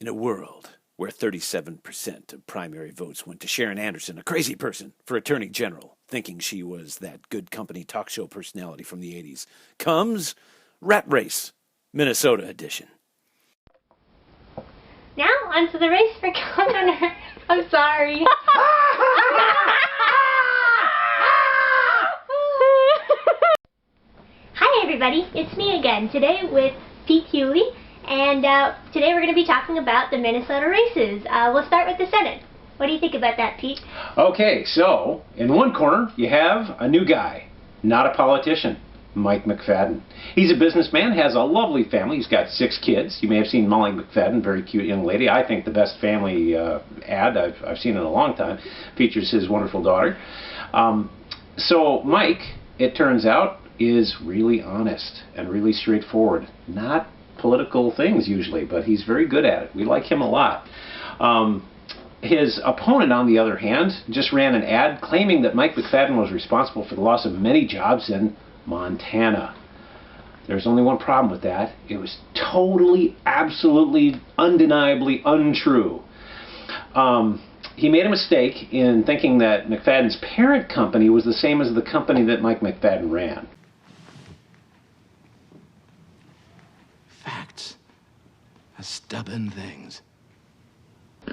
In a world where 37% of primary votes went to Sharon Anderson, a crazy person, for Attorney General, thinking she was that good company talk show personality from the 80s, comes Rat Race, Minnesota edition. Now, onto the race for governor. I'm sorry. Hi everybody, it's me again, today with Pete Hewley, and today we're going to be talking about the Minnesota races. We'll start with the Senate. What do you think about that, Pete? Okay, so in one corner you have a new guy, not a politician, Mike McFadden. He's a businessman, has a lovely family. He's got 6 kids. You may have seen Molly McFadden, very cute young lady. I think the best family ad I've seen in a long time. Features his wonderful daughter. So Mike, it turns out, is really honest and really straightforward. Not political things usually, but he's very good at it. We like him a lot. His opponent, on the other hand, just ran an ad claiming that Mike McFadden was responsible for the loss of many jobs in Montana. There's only one problem with that. It was totally, absolutely, undeniably untrue. He made a mistake in thinking that McFadden's parent company was the same as the company that Mike McFadden ran. Facts are stubborn things.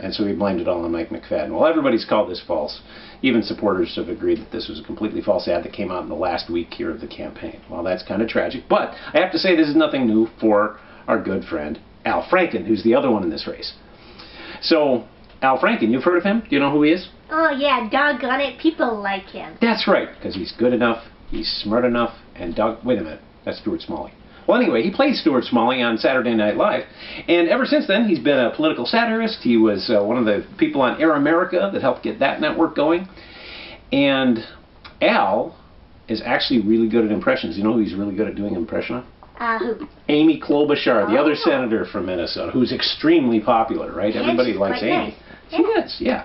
And so he blamed it all on Mike McFadden. Well, everybody's called this false. Even supporters have agreed that this was a completely false ad that came out in the last week here of the campaign. Well, that's kind of tragic. But I have to say this is nothing new for our good friend Al Franken, who's the other one in this race. So, Al Franken, you've heard of him? Do you know who he is? Oh yeah, doggone it, people like him. That's right, because he's good enough, he's smart enough, and wait a minute, that's Stuart Smalley. Well, anyway, he played Stuart Smalley on Saturday Night Live, and ever since then, he's been a political satirist. He was one of the people on Air America that helped get that network going. And Al is actually really good at impressions. You know who he's really good at doing an impression of? Who? Amy Klobuchar, the other senator from Minnesota, who's extremely popular, right? Yeah, everybody she's likes quite Amy. nice. She is, yeah.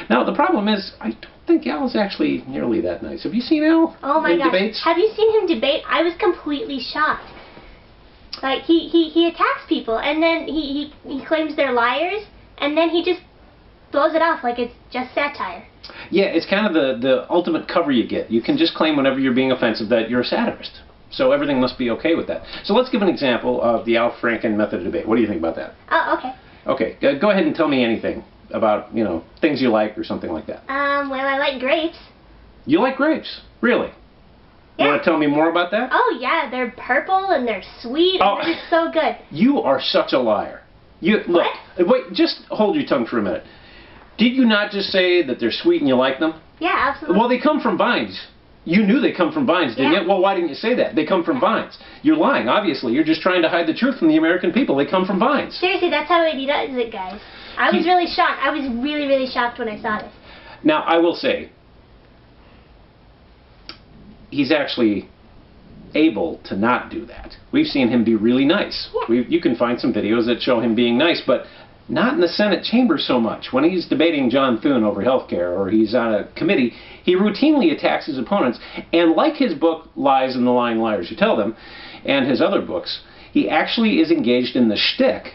Now, the problem is, I don't think Al is actually nearly that nice. Have you seen Al in debates? Have you seen him debate? I was completely shocked. Like, he attacks people, and then he claims they're liars, and then he just blows it off like it's just satire. Yeah, it's kind of the ultimate cover you get. You can just claim whenever you're being offensive that you're a satirist. So everything must be okay with that. So let's give an example of the Al Franken method of debate. What do you think about that? Oh, okay. Okay, go ahead and tell me anything about, things you like or something like that. Well, I like grapes. You like grapes? Really? Yeah. You want to tell me more about that? Oh, yeah, they're purple and they're sweet and they're just so good. You are such a liar. Look, wait, just hold your tongue for a minute. Did you not just say that they're sweet and you like them? Yeah, absolutely. Well, they come from vines. You knew they come from vines, didn't you? Well, why didn't you say that? They come from vines. You're lying, obviously. You're just trying to hide the truth from the American people. They come from vines. Seriously, that's how he does it, guys. I was really shocked. I was really, really shocked when I saw this. Now, I will say, he's actually able to not do that. We've seen him be really nice. Yeah. You can find some videos that show him being nice, but not in the Senate chamber so much. When he's debating John Thune over health care or he's on a committee, he routinely attacks his opponents. And like his book, Lies and the Lying Liars Who Tell Them, and his other books, he actually is engaged in the shtick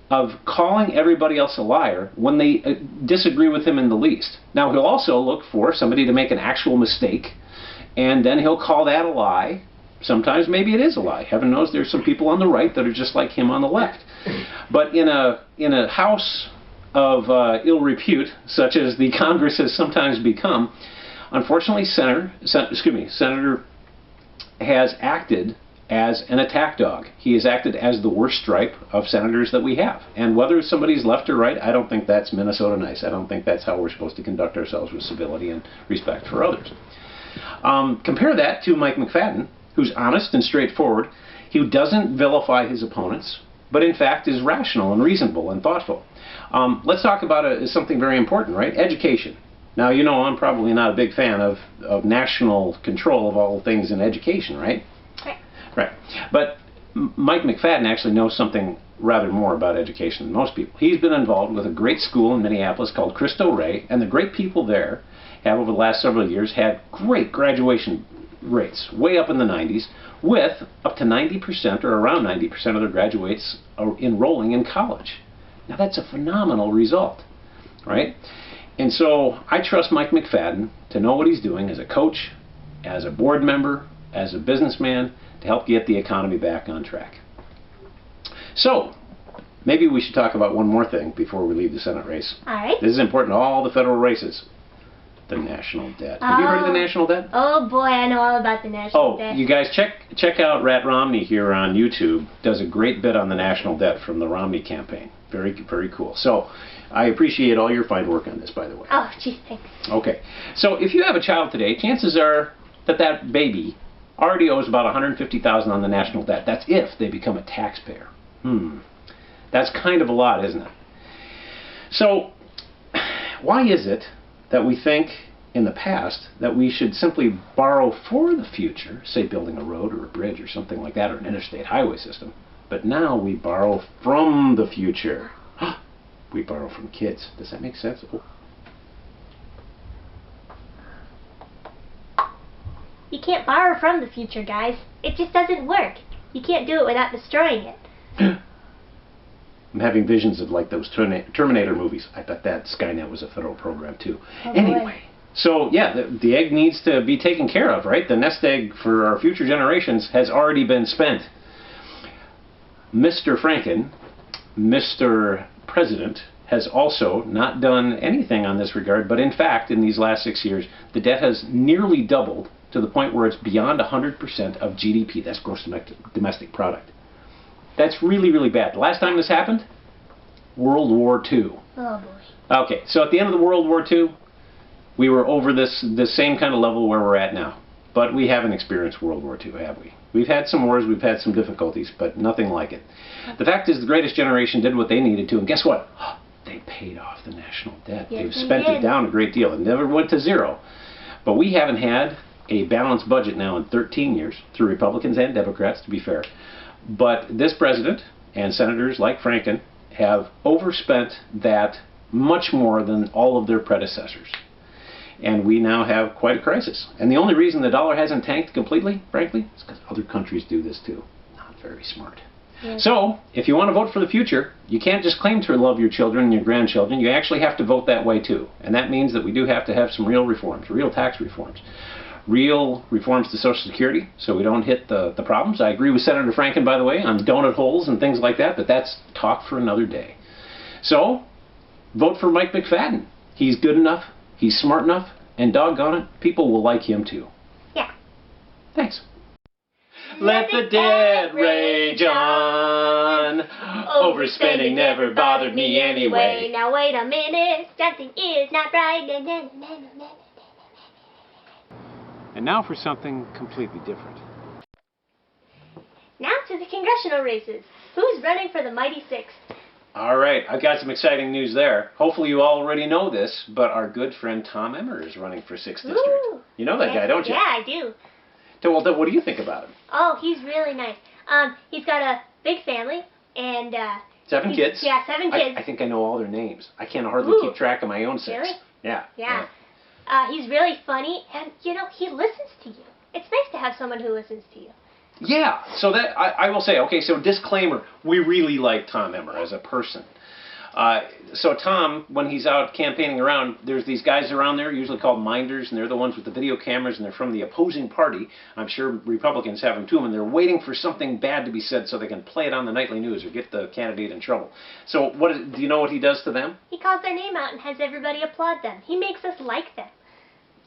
of calling everybody else a liar when they disagree with him in the least. Now, he'll also look for somebody to make an actual mistake, and then he'll call that a lie. Sometimes maybe it is a lie. Heaven knows there's some people on the right that are just like him on the left. But in a house of ill repute, such as the Congress has sometimes become, unfortunately, Senator has acted as an attack dog. He has acted as the worst stripe of senators that we have. And whether somebody's left or right, I don't think that's Minnesota nice. I don't think that's how we're supposed to conduct ourselves with civility and respect for others. Compare that to Mike McFadden, who's honest and straightforward, who doesn't vilify his opponents, but in fact is rational and reasonable and thoughtful. Let's talk about something very important, right? Education. Now, I'm probably not a big fan of national control of all things in education, right? Right. But Mike McFadden actually knows something rather more about education than most people. He's been involved with a great school in Minneapolis called Cristo Rey, and the great people there have over the last several years had great graduation rates, way up in the 90s, with up to 90% or around 90% of their graduates are enrolling in college. Now that's a phenomenal result, right? And so I trust Mike McFadden to know what he's doing as a coach, as a board member, as a businessman, to help get the economy back on track. So, maybe we should talk about one more thing before we leave the Senate race. All right. This is important to all the federal races. The national debt. Have you heard of the national debt? Oh boy, I know all about the national debt. Oh, you guys check out Rat Romney here on YouTube. Does a great bit on the national debt from the Romney campaign. Very, very cool. So, I appreciate all your fine work on this, by the way. Oh, geez, thanks. Okay. So, if you have a child today, chances are that that baby already owes about $150,000 on the national debt. That's if they become a taxpayer. That's kind of a lot, isn't it? So, why is it that we think in the past that we should simply borrow for the future, say building a road or a bridge or something like that, or an interstate highway system, but now we borrow from the future? We borrow from kids. Does that make sense? Oh. You can't borrow from the future, guys. It just doesn't work. You can't do it without destroying it. I'm having visions of like those Terminator movies. I bet that Skynet was a federal program too. Oh, anyway, boy. so yeah, the egg needs to be taken care of, right? The nest egg for our future generations has already been spent. Mr. Franken, Mr. President, has also not done anything on this regard, but in fact, in these last 6 years, the debt has nearly doubled to the point where it's beyond 100% of GDP. That's gross domestic product. That's really, really bad. The last time this happened, World War II. Oh, boy. Okay, so at the end of the World War II, we were over this same kind of level where we're at now. But we haven't experienced World War II, have we? We've had some wars, we've had some difficulties, but nothing like it. The fact is the greatest generation did what they needed to, and guess what? They paid off the national debt. Yes, They've spent they it did. down a great deal. It never went to zero. But we haven't had a balanced budget now in 13 years, through Republicans and Democrats, to be fair. But this president and senators like Franken have overspent that much more than all of their predecessors. And we now have quite a crisis. And the only reason the dollar hasn't tanked completely, frankly, is because other countries do this too. Not very smart. Yeah. So, if you want to vote for the future, you can't just claim to love your children and your grandchildren. You actually have to vote that way too. And that means that we do have to have some real reforms, real tax reforms. Real reforms to Social Security, so we don't hit the problems. I agree with Senator Franken, by the way, on donut holes and things like that, but that's talk for another day. So, vote for Mike McFadden. He's good enough, he's smart enough, and doggone it, people will like him too. Yeah. Thanks. Let the dead rage on. Overspending never bothered me anyway. Now wait a minute, something is not right. And now for something completely different. Now to the congressional races. Who's running for the mighty sixth? All right, I've got some exciting news there. Hopefully you already know this, but our good friend Tom Emmer is running for 6th District. Ooh. You know that guy, don't you? Yeah, I do. So, well, what do you think about him? Oh, he's really nice. He's got a big family and 7 kids? Yeah, 7 kids. I think I know all their names. I can't hardly Ooh. keep track of my own 6. Really? Yeah. Yeah. He's really funny, and you know, he listens to you. It's nice to have someone who listens to you. Yeah, so that I will say, okay, so disclaimer, we really like Tom Emmer as a person. So Tom, when he's out campaigning around, there's these guys around there, usually called minders, and they're the ones with the video cameras, and they're from the opposing party. I'm sure Republicans have them too, and they're waiting for something bad to be said so they can play it on the nightly news or get the candidate in trouble. So do you know what he does to them? He calls their name out and has everybody applaud them. He makes us like them.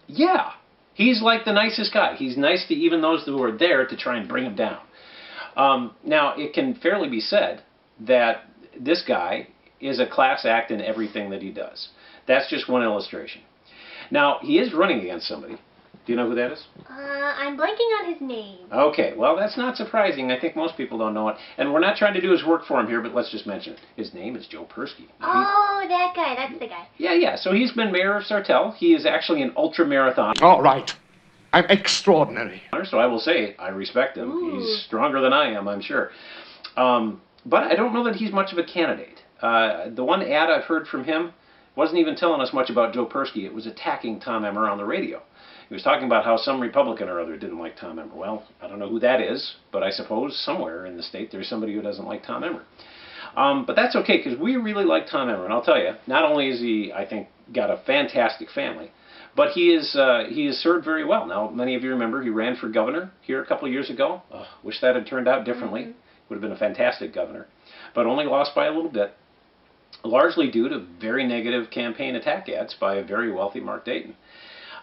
Yeah. He's like the nicest guy. He's nice to even those who are there to try and bring him down. Now, it can fairly be said that this guy is a class act in everything that he does. That's just one illustration. Now, he is running against somebody. Do you know who that is? I'm blanking on his name. Okay, well, that's not surprising. I think most people don't know it. And we're not trying to do his work for him here, but let's just mention it. His name is Joe Persky. Oh, that guy. That's the guy. Yeah. So he's been mayor of Sartell. He is actually an ultra-marathon. All right. I'm extraordinary. So I will say, I respect him. Ooh. He's stronger than I am, I'm sure. But I don't know that he's much of a candidate. The one ad I've heard from him wasn't even telling us much about Joe Persky. It was attacking Tom Emmer on the radio. He was talking about how some Republican or other didn't like Tom Emmer. Well, I don't know who that is, but I suppose somewhere in the state there's somebody who doesn't like Tom Emmer. But that's okay, because we really like Tom Emmer, and I'll tell you, not only is he, I think, got a fantastic family, but he is served very well. Now, many of you remember he ran for governor here a couple of years ago. Wish that had turned out differently. Would have been a fantastic governor, but only lost by a little bit, largely due to very negative campaign attack ads by a very wealthy Mark Dayton.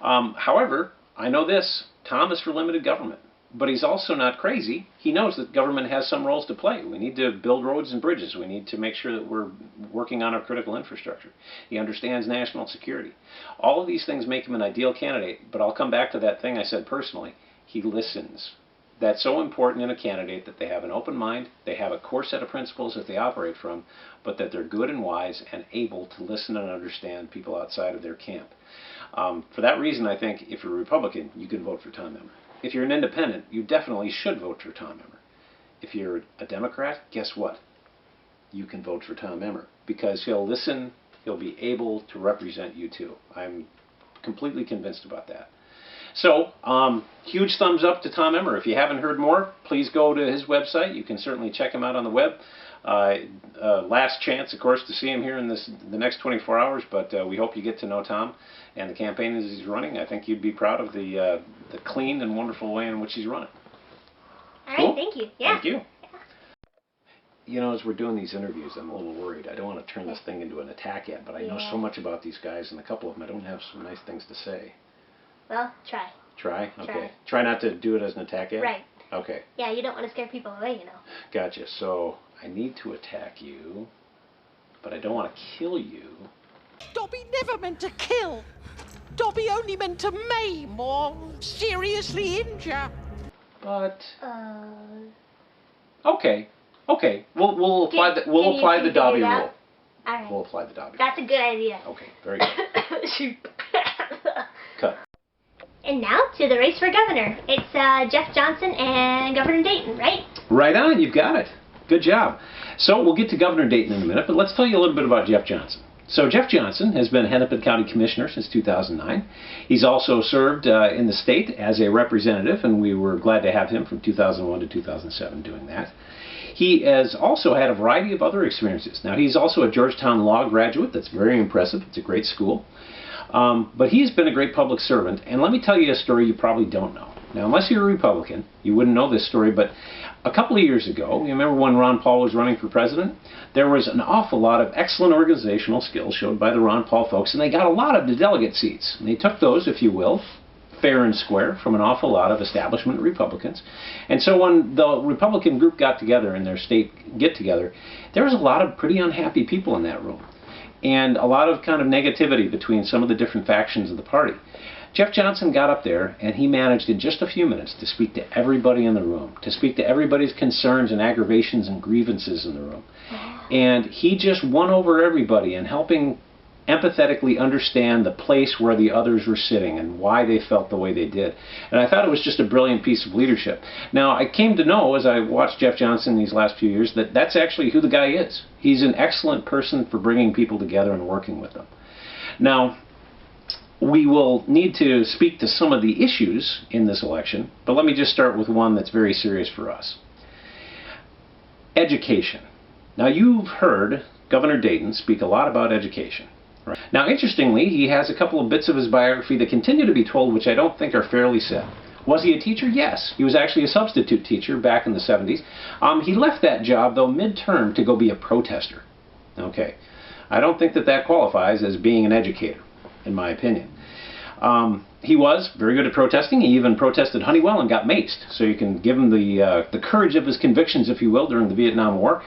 However, I know this, Tom is for limited government. But he's also not crazy. He knows that government has some roles to play. We need to build roads and bridges. We need to make sure that we're working on our critical infrastructure. He understands national security. All of these things make him an ideal candidate, but I'll come back to that thing I said personally. He listens. That's so important in a candidate, that they have an open mind, they have a core set of principles that they operate from, but that they're good and wise and able to listen and understand people outside of their camp. For that reason, I think if you're a Republican, you can vote for Tom Emmer. If you're an independent, you definitely should vote for Tom Emmer. If you're a Democrat, guess what? You can vote for Tom Emmer, because he'll listen, he'll be able to represent you too. I'm completely convinced about that. So, huge thumbs up to Tom Emmer. If you haven't heard more, please go to his website. You can certainly check him out on the web. Last chance, of course, to see him here in the next 24 hours, but we hope you get to know Tom and the campaign as he's running. I think you'd be proud of the clean and wonderful way in which he's running. All right, cool? Thank you. Yeah. Thank you. You know, as we're doing these interviews, I'm a little worried. I don't want to turn this thing into an attack ad, but I know so much about these guys, and a couple of them I don't have some nice things to say. Well, try. Try? Okay. Try not to do it as an attack ad? Right. Okay. Yeah, you don't want to scare people away, you know. Gotcha. So, I need to attack you, but I don't want to kill you. Dobby never meant to kill. Dobby only meant to maim or seriously injure. But okay. We'll apply the Dobby rule. All right. We'll apply the Dobby. That's a good idea. Okay. Very good. Shoot. Cut. And now to the race for governor. It's Jeff Johnson and Governor Dayton, right? Right on. You've got it. Good job. So we'll get to Governor Dayton in a minute, but let's tell you a little bit about Jeff Johnson. So Jeff Johnson has been Hennepin County Commissioner since 2009. He's also served in the state as a representative, and we were glad to have him from 2001 to 2007 doing that. He has also had a variety of other experiences. Now, he's also a Georgetown Law graduate. That's very impressive. It's a great school. But he's been a great public servant, and let me tell you a story you probably don't know. Now, unless you're a Republican, you wouldn't know this story, but a couple of years ago, you remember when Ron Paul was running for president? There was an awful lot of excellent organizational skills showed by the Ron Paul folks, and they got a lot of the delegate seats. And they took those, if you will, fair and square, from an awful lot of establishment Republicans. And so when the Republican group got together in their state get-together, there was a lot of pretty unhappy people in that room, and a lot of kind of negativity between some of the different factions of the party. Jeff Johnson got up there, and he managed in just a few minutes to speak to everybody in the room, to speak to everybody's concerns and aggravations and grievances in the room. And he just won over everybody in helping empathetically understand the place where the others were sitting and why they felt the way they did. And I thought it was just a brilliant piece of leadership. Now, I came to know, as I watched Jeff Johnson these last few years, that that's actually who the guy is. He's an excellent person for bringing people together and working with them. Now, we will need to speak to some of the issues in this election, but let me just start with one that's very serious for us. Education. Now, you've heard Governor Dayton speak a lot about education. Right? Now, interestingly, he has a couple of bits of his biography that continue to be told, which I don't think are fairly said. Was he a teacher? Yes. He was actually a substitute teacher back in the 70s. He left that job, though, midterm to go be a protester. Okay. I don't think that that qualifies as being an educator, in my opinion. He was very good at protesting. He even protested Honeywell and got maced. So you can give him the courage of his convictions, if you will, during the Vietnam War.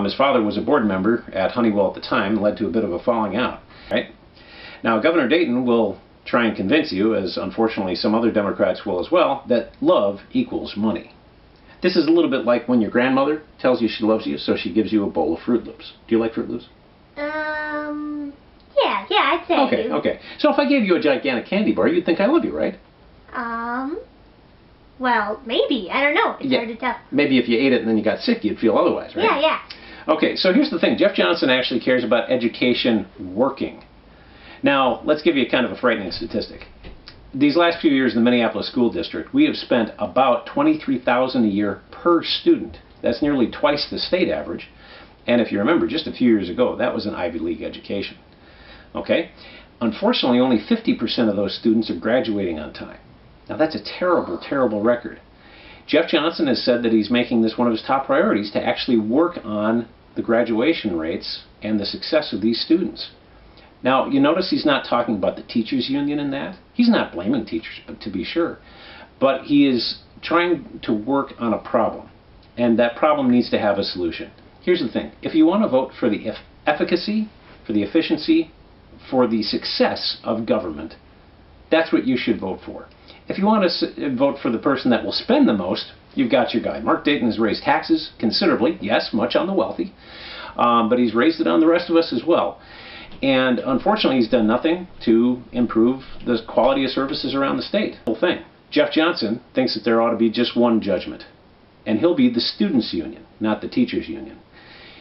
His father was a board member at Honeywell at the time, and led to a bit of a falling out. Right? Now, Governor Dayton will try and convince you, as unfortunately some other Democrats will as well, that love equals money. This is a little bit like when your grandmother tells you she loves you, so she gives you a bowl of Fruit Loops. Do you like Fruit Loops? Yeah, I'd say I do. Okay. So if I gave you a gigantic candy bar, you'd think I love you, right? Well, maybe. I don't know. It's hard to tell. Maybe if you ate it and then you got sick, you'd feel otherwise, right? Yeah. Okay, so here's the thing. Jeff Johnson actually cares about education working. Now, let's give you kind of a frightening statistic. These last few years in the Minneapolis School District, we have spent about $23,000 a year per student. That's nearly twice the state average. And if you remember, just a few years ago, that was an Ivy League education. Okay? Unfortunately, only 50% of those students are graduating on time. Now that's a terrible, terrible record. Jeff Johnson has said that he's making this one of his top priorities to actually work on the graduation rates and the success of these students. Now, you notice he's not talking about the teachers' union in that. He's not blaming teachers, but to be sure. But he is trying to work on a problem, and that problem needs to have a solution. Here's the thing. If you want to vote for the efficacy, for the efficiency, for the success of government, that's what you should vote for. If you want to vote for the person that will spend the most, you've got your guy. Mark Dayton has raised taxes considerably, yes, much on the wealthy, but he's raised it on the rest of us as well. And unfortunately, he's done nothing to improve the quality of services around the state. The whole thing. Jeff Johnson thinks that there ought to be just one judgment, and he'll be the students' union, not the teachers' union.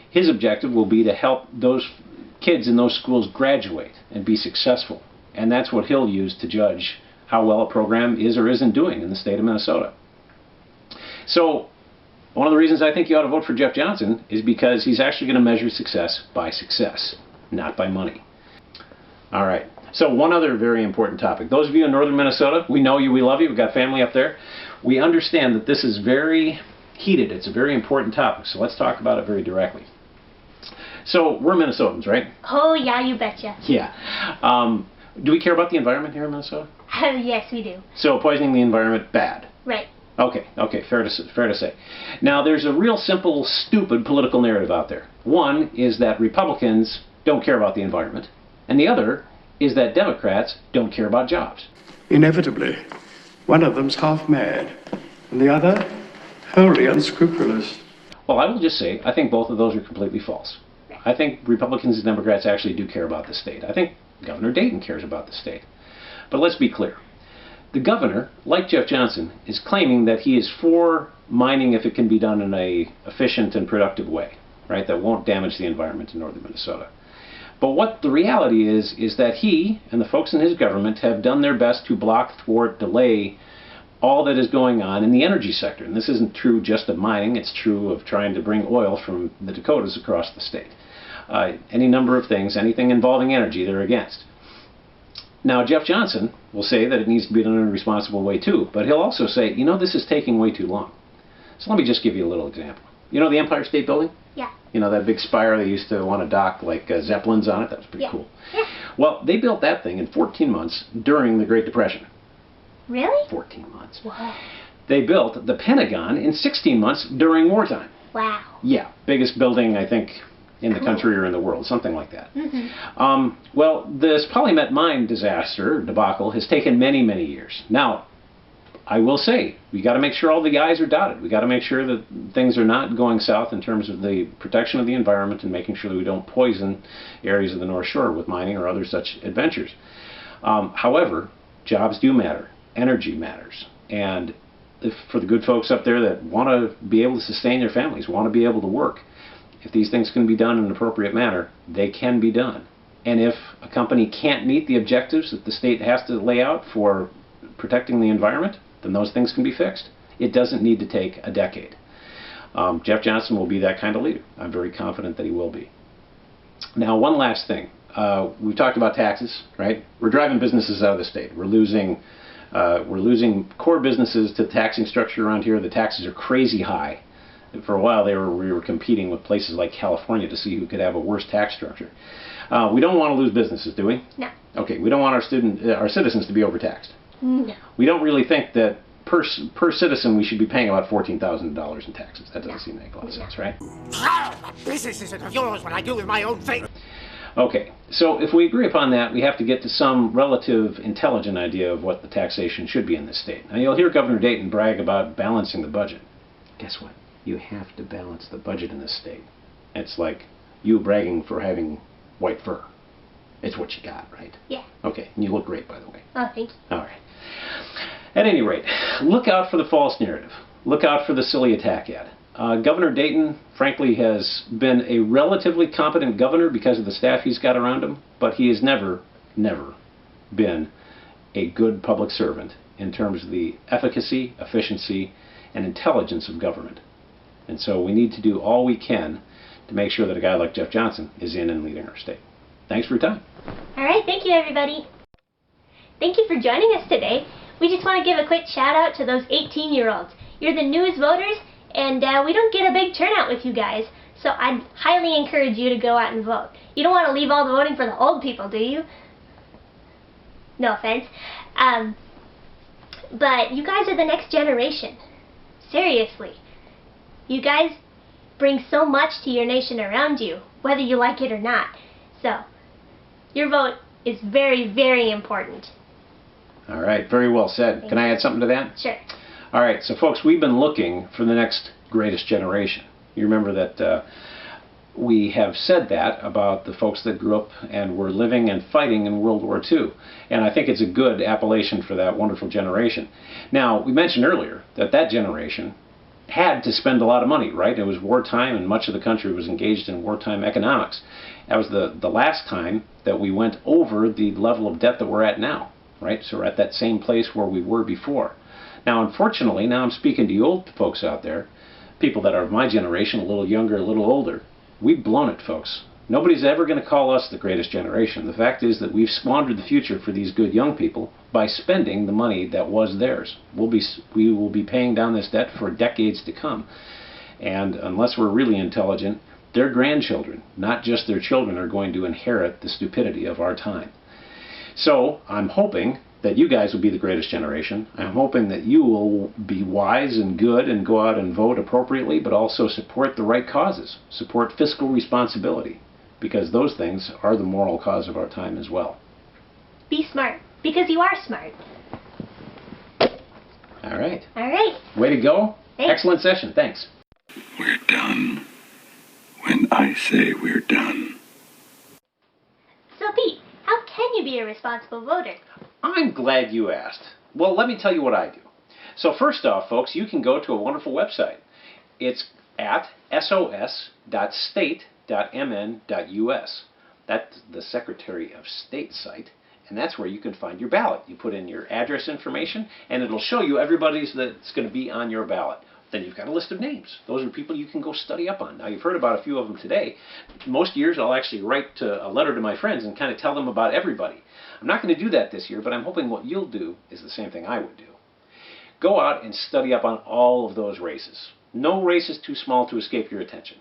His objective will be to help those kids in those schools graduate and be successful, and that's what he'll use to judge how well a program is or isn't doing in the state of Minnesota. So, one of the reasons I think you ought to vote for Jeff Johnson is because he's actually going to measure success by success, not by money. All right. So one other very important topic. Those of you in northern Minnesota, we know you, we love you, we've got family up there. We understand that this is very heated. It's a very important topic, so let's talk about it very directly. So we're Minnesotans, right? Oh, yeah, you betcha. Yeah. Do we care about the environment here in Minnesota? Yes, we do. So poisoning the environment, bad. Right. Okay, fair to say. Now, there's a real simple, stupid political narrative out there. One is that Republicans don't care about the environment, and the other is that Democrats don't care about jobs. Inevitably, one of them's half mad, and the other wholly unscrupulous. Well, I will just say, I think both of those are completely false. I think Republicans and Democrats actually do care about the state. I think Governor Dayton cares about the state. But let's be clear. The governor, like Jeff Johnson, is claiming that he is for mining if it can be done in an efficient and productive way, right, that won't damage the environment in northern Minnesota. But what the reality is that he and the folks in his government have done their best to block, thwart, delay all that is going on in the energy sector. And this isn't true just of mining, it's true of trying to bring oil from the Dakotas across the state. Any number of things, anything involving energy, they're against. Now, Jeff Johnson will say that it needs to be done in a responsible way too, but he'll also say, you know, this is taking way too long. So let me just give you a little example. You know the Empire State Building? Yeah. You know, that big spire they used to want to dock like Zeppelins on it? That was pretty cool. Yeah. Well, they built that thing in 14 months during the Great Depression. Really? 14 months. Wow. They built the Pentagon in 16 months during wartime. Wow. Yeah, biggest building, I think, in the country or in the world, something like that. Mm-hmm. Well, this Polymet mine disaster, debacle, has taken many, many years. Now, I will say, we got to make sure all the I's are dotted. We got to make sure that things are not going south in terms of the protection of the environment and making sure that we don't poison areas of the North Shore with mining or other such adventures. However, jobs do matter. Energy matters. And for the good folks up there that want to be able to sustain their families, want to be able to work, if these things can be done in an appropriate manner, they can be done. And if a company can't meet the objectives that the state has to lay out for protecting the environment, then those things can be fixed. It doesn't need to take a decade. Jeff Johnson will be that kind of leader. I'm very confident that he will be. Now, one last thing. We've talked about taxes, right? We're driving businesses out of the state. We're losing core businesses to the taxing structure around here. The taxes are crazy high. For a while, we were competing with places like California to see who could have a worse tax structure. We don't want to lose businesses, do we? No. Okay, we don't want our citizens to be overtaxed. No. We don't really think that per citizen we should be paying about $14,000 in taxes. That doesn't seem to make a lot of sense, right? My business isn't of yours when I do with my own fate. Okay, so if we agree upon that, we have to get to some relative intelligent idea of what the taxation should be in this state. Now, you'll hear Governor Dayton brag about balancing the budget. Guess what? You have to balance the budget in this state. It's like you bragging for having white fur. It's what you got, right? Yeah. Okay, and you look great, by the way. Oh, thank you. All right. At any rate, look out for the false narrative. Look out for the silly attack ad. Governor Dayton, frankly, has been a relatively competent governor because of the staff he's got around him, but he has never been a good public servant in terms of the efficacy, efficiency, and intelligence of government. And so we need to do all we can to make sure that a guy like Jeff Johnson is in and leading our state. Thanks for your time. All right, thank you, everybody. Thank you for joining us today. We just want to give a quick shout out to those 18-year-olds. You're the newest voters, and we don't get a big turnout with you guys, so I'd highly encourage you to go out and vote. You don't want to leave all the voting for the old people, do you? No offense. But you guys are the next generation. Seriously. You guys bring so much to your nation around you, whether you like it or not. So, your vote is very, very important. All right, very well said. Can I add something to that? Sure. All right, so folks, we've been looking for the next greatest generation. You remember that we have said that about the folks that grew up and were living and fighting in World War II. And I think it's a good appellation for that wonderful generation. Now, we mentioned earlier that that generation had to spend a lot of money, right? It was wartime and much of the country was engaged in wartime economics. That was the last time that we went over the level of debt that we're at now, right? So we're at that same place where we were before. Now, unfortunately, now I'm speaking to you old folks out there, people that are of my generation, a little younger, a little older. We've blown it, folks. Nobody's ever going to call us the greatest generation. The fact is that we've squandered the future for these good young people by spending the money that was theirs. We will be paying down this debt for decades to come. And unless we're really intelligent, their grandchildren, not just their children, are going to inherit the stupidity of our time. So I'm hoping that you guys will be the greatest generation. I'm hoping that you will be wise and good and go out and vote appropriately, but also support the right causes, support fiscal responsibility, because those things are the moral cause of our time as well. Be smart, because you are smart. All right. All right. Way to go. Thanks. Excellent session. Thanks. We're done when I say we're done. So, Pete, how can you be a responsible voter? I'm glad you asked. Well, let me tell you what I do. So first off, folks, you can go to a wonderful website. It's at sos.state.mn.us. That's the Secretary of State site, and that's where you can find your ballot. You put in your address information, and it'll show you everybody's that's going to be on your ballot. Then you've got a list of names. Those are people you can go study up on. Now, you've heard about a few of them today. Most years, I'll actually write a letter to my friends and kind of tell them about everybody. I'm not going to do that this year, but I'm hoping what you'll do is the same thing I would do. Go out and study up on all of those races. No race is too small to escape your attention.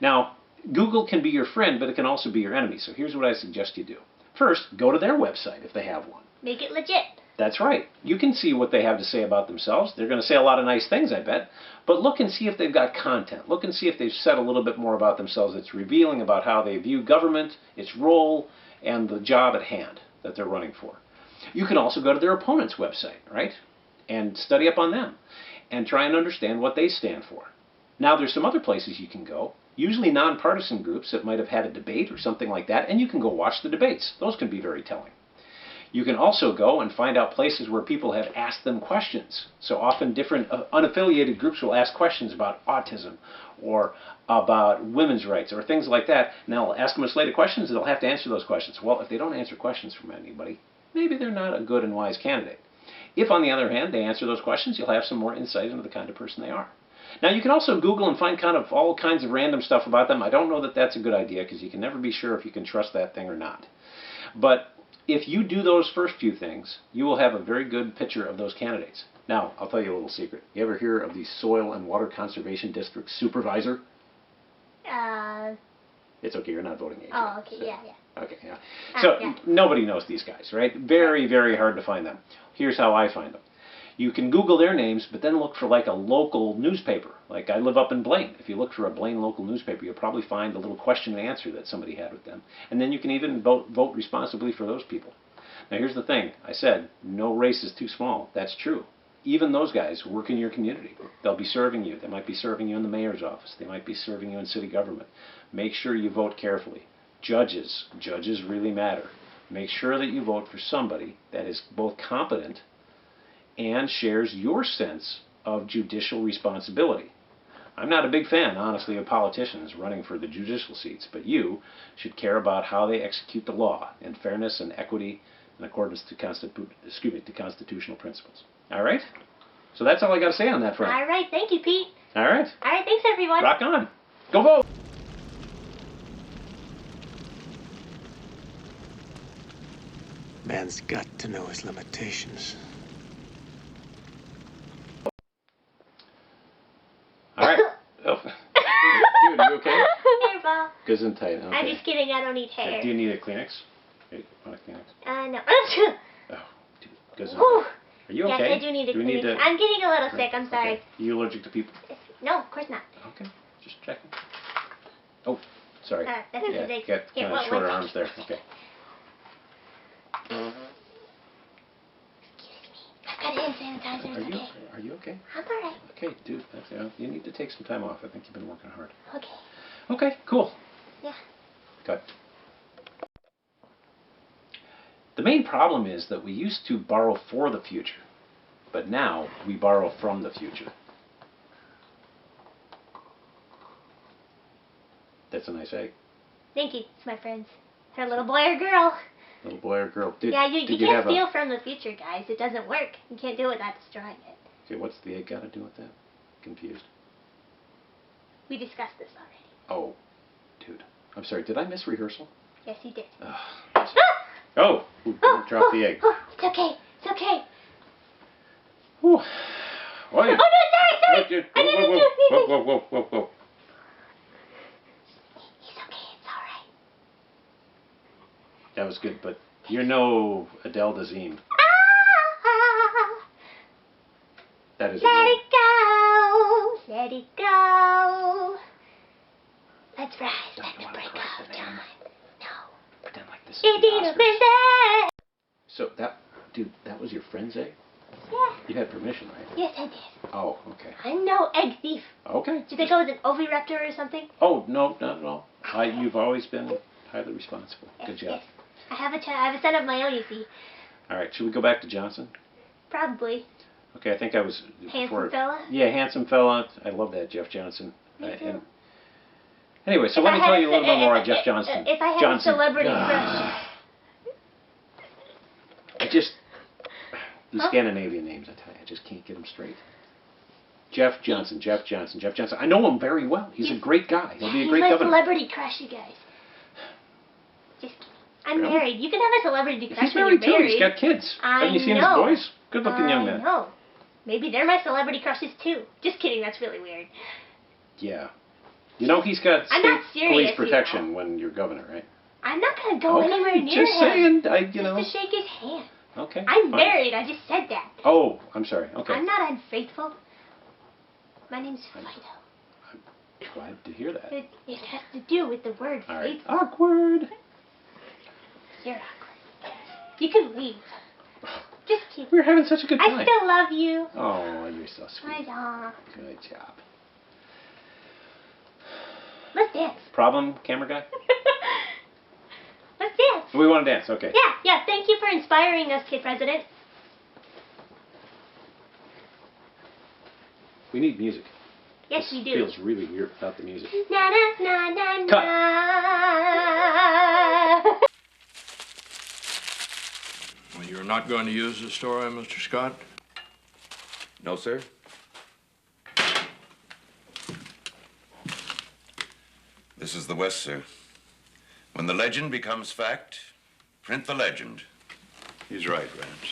Now, Google can be your friend, but it can also be your enemy. So here's what I suggest you do. First, go to their website if they have one. Make it legit. That's right. You can see what they have to say about themselves. They're going to say a lot of nice things, I bet. But look and see if they've got content. Look and see if they've said a little bit more about themselves that's revealing about how they view government, its role, and the job at hand that they're running for. You can also go to their opponent's website, right? And study up on them and try and understand what they stand for. Now, there's some other places you can go, usually nonpartisan groups that might have had a debate or something like that, and you can go watch the debates. Those can be very telling. You can also go and find out places where people have asked them questions. So often different unaffiliated groups will ask questions about autism or about women's rights or things like that. And they'll ask them a slate of questions and they'll have to answer those questions. Well, if they don't answer questions from anybody, maybe they're not a good and wise candidate. If, on the other hand, they answer those questions, you'll have some more insight into the kind of person they are. Now, you can also Google and find kind of all kinds of random stuff about them. I don't know that that's a good idea because you can never be sure if you can trust that thing or not. But if you do those first few things, you will have a very good picture of those candidates. Now, I'll tell you a little secret. You ever hear of the Soil and Water Conservation District Supervisor? It's okay, you're not voting age. Oh, okay, so. Yeah. Okay, yeah. So yeah. Nobody knows these guys, right? Very, very hard to find them. Here's how I find them. You can Google their names, but then look for like a local newspaper. Like I live up in Blaine. If you look for a Blaine local newspaper, you'll probably find a little question and answer that somebody had with them. And then you can even vote responsibly for those people. Now here's the thing. I said, no race is too small. That's true. Even those guys work in your community. They'll be serving you. They might be serving you in the mayor's office. They might be serving you in city government. Make sure you vote carefully. Judges really matter. Make sure that you vote for somebody that is both competent and shares your sense of judicial responsibility. I'm not a big fan, honestly, of politicians running for the judicial seats, but you should care about how they execute the law in fairness and equity in accordance to constitutional principles. All right? So that's all I got to say on that front. All right, thank you, Pete. All right. All right, thanks, everyone. Rock on. Go vote. Man's got to know his limitations. All right. Oh. Dude, are you okay? Hair ball. Gesundheit. Okay. I'm just kidding, I don't need hair. Do you need a Kleenex? Hey, want a Kleenex? No. Oh, dude, Gesundheit. Whew. Are you Yes, okay? I do need a we need Kleenex. to... I'm getting a little sick, I'm sorry. Okay. Are you allergic to people? No, of course not. Okay, just checking. Oh, sorry. That's yeah, okay. got kind of shorter arms there. Okay. I've got hand sanitizer, it's okay. Are you okay? I'm alright. Okay, dude, you need to take some time off. I think you've been working hard. Okay. Okay, cool. Yeah. Good. The main problem is that we used to borrow for the future, but now we borrow from the future. That's a nice egg. Thank you, it's my friend's. Her little boy or girl. Little boy or girl? Did You can't steal from the future, guys. It doesn't work. You can't do it without destroying it. Okay, what's the egg got to do with that? Confused. We discussed this already. Oh, dude. I'm sorry, did I miss rehearsal? Yes, you did. Oh! Ooh, don't drop the egg. It's okay. It's okay. Whew. Why? Oh, no, sorry. I didn't do anything. Whoa. He's okay. It's alright. That was good, but you're no Adele Dazeem. That is Let it go. Let it go. Let's rise like the break of dawn. No. Pretend like this is It the didn't Oscars. miss it. So that was your friend's egg? Yeah. You had permission, right? Yes, I did. Oh, okay. I'm no egg thief. Okay. Do you think I was an oviraptor or something? Oh, no, not at all. You've always been highly responsible. Good job. Yes. I have a son of my own, you see. All right, should we go back to Johnson? Probably. Okay, I think I was... Handsome fella? Yeah, handsome fella. I love that, Jeff Johnson. Me too. Anyway, so If let I me had tell you a little bit more on Jeff Johnson. If I had Johnson. a celebrity crush. The Scandinavian names, I tell you, I just can't get them straight. Jeff Johnson. I know him very well. He's a great guy. He'll be a great He's my governor. celebrity crush, you guys. Just kidding. I'm Really? married. You can have a celebrity crush He's when married you're too. married. He's got kids. I Haven't you seen know. his boys? Good-looking young man. I know. Maybe they're my celebrity crushes too. Just kidding. That's really weird. Yeah. You know he's got I'm state not serious, police you protection when you're governor, right? I'm not gonna go anywhere near just him. saying. You know. Just to shake his hand. Okay. I'm fine. married. I just said that. Oh, I'm sorry. Okay. I'm not unfaithful. My name's Fido. I'm glad to hear that. It has to do with the word All right. faithful. Awkward. You're awkward. You can leave. Just kidding. We're having such a good time. I still love you. Oh, you're so sweet. I Good job. Let's dance. Problem, camera guy? Let's dance. We want to dance. Okay. Yeah. Thank you for inspiring us, Kid President. We need music. Yes, This you do. feels really weird without the music. Na na na na Cut. na. Well, you're not going to use the story, Mr. Scott? No, sir. This is the West, sir. When the legend becomes fact, print the legend. He's right, Rance.